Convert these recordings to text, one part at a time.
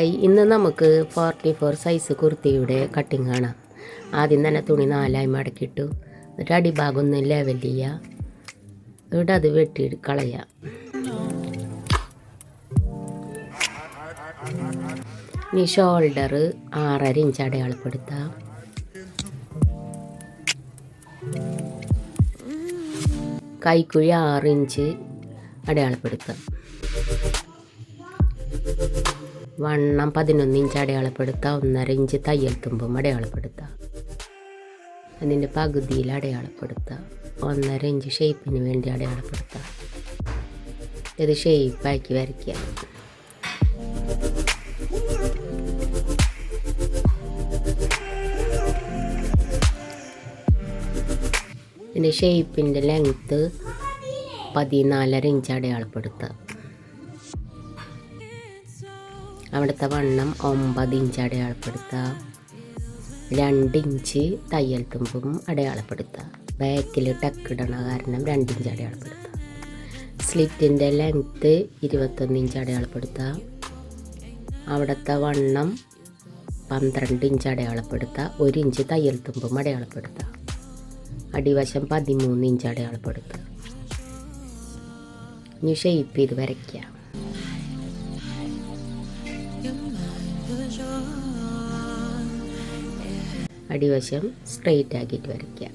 Hi, ഇന്ന് നമുക്ക് 44 size കുർത്തിയുടെ cutting കാണാം. ആദ്യം തന്നെ തുണി 4 മടക്കിയിട്ടു. എന്നിട്ട് അടിഭാഗം ഒന്ന് ലെവൽ ചെയ്യുക. ഇവിടെ അത് വെട്ടി കളയുക. ഇനി ഷോൾഡർ 6.5 ഇഞ്ച് അടയാളപ്പെടുത്താം. കൈക്കുഴി 6 ഇഞ്ച് അടയാളപ്പെടുത്താം. വണ്ണം 11 ഇഞ്ച് അടയാളപ്പെടുത്താം. 1.5 ഇഞ്ച് തയ്യൽ തുമ്പും അടയാളപ്പെടുത്താം. അതിൻ്റെ പകുതിയിൽ അടയാളപ്പെടുത്താം. 1.5 ഇഞ്ച് ഷേപ്പിന് വേണ്ടി അടയാളപ്പെടുത്താം. ഇത് ഷേപ്പാക്കി വരയ്ക്കുക. ഇതിൻ്റെ ഷേപ്പിൻ്റെ ലെങ്ത്ത് 14.5 ഇഞ്ച് അടയാളപ്പെടുത്താം. അവിടുത്തെ വണ്ണം 9 ഇഞ്ച് അടയാളപ്പെടുത്താം. 2 ഇഞ്ച് തയ്യൽ തുമ്പും അടയാളപ്പെടുത്താം. ബാക്കിൽ ടക്കിടണ കാരണം 2 ഇഞ്ച് അടയാളപ്പെടുത്താം. സ്ലിറ്റിൻ്റെ ലെങ്ത്ത് 21 ഇഞ്ച് അടയാളപ്പെടുത്താം. അവിടുത്തെ വണ്ണം 12 ഇഞ്ച് അടയാളപ്പെടുത്താം. 1 ഇഞ്ച് തയ്യൽ തുമ്പും അടയാളപ്പെടുത്താം. അടിവശം 13 ഇഞ്ച് അടയാളപ്പെടുത്താം. ഇനി ഷേപ്പ് ചെയ്ത് വരയ്ക്കാം. അടിവശം സ്ട്രെയിറ്റ് ആക്കിയിട്ട് വരയ്ക്കാം.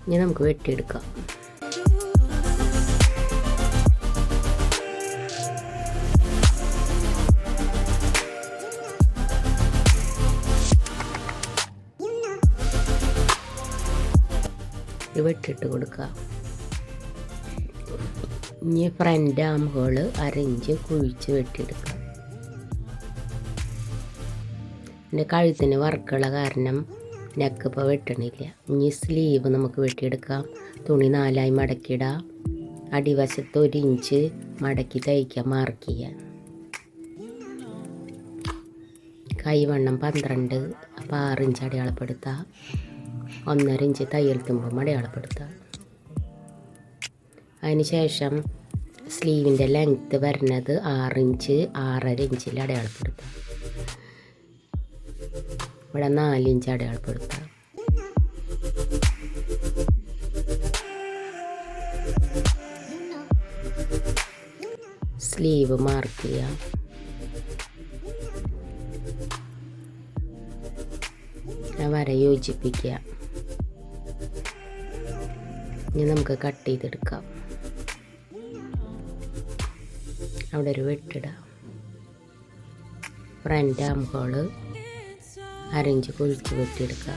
ഇനി നമുക്ക് വെട്ടിയെടുക്കാം. വെട്ടിട്ട് കൊടുക്കുക. ഇനി ഫ്രണ്ട് ആം ഹോൾ 1/2 ഇഞ്ച് കുഴിച്ച് വെട്ടിയെടുക്കുക. എൻ്റെ കഴുത്തിന് വർക്കുള്ള കാരണം നെക്ക് ഇപ്പോൾ വെട്ടണില്ല. ഇനി സ്ലീവ് നമുക്ക് വെട്ടിയെടുക്കാം. തുണി 4 മടക്കിയിടാം. അടിവശത്ത് 1 ഇഞ്ച് മടക്കി തയ്ക്കുക. മാർക്ക് ചെയ്യാൻ. കൈവണ്ണം 12, അപ്പോൾ 6 ഇഞ്ച് അടയാളപ്പെടുത്താം. 1.5 ഇഞ്ച് തയ്യൽ തുമ്പും അടയാളപ്പെടുത്താം. അതിന് ശേഷം സ്ലീവിൻ്റെ ലെങ്ത്ത് വരുന്നത് 6 ഇഞ്ച് 6.5 ഇഞ്ചിൽ അടയാളപ്പെടുത്താം. ഇവിടെ 4 ഇഞ്ച് അടയാളപ്പെടുത്താം. സ്ലീവ് മാർക്ക് ചെയ്യാം. വര യോജിപ്പിക്കുക. ഇനി നമുക്ക് കട്ട് ചെയ്തെടുക്കാം. അവിടെ ഒരു വെട്ടിടാം. ഫ്രണ്ട് ആം ഹോള് 1/2 ഇഞ്ച് കുഴിച്ച് വെട്ടിയെടുക്കുക.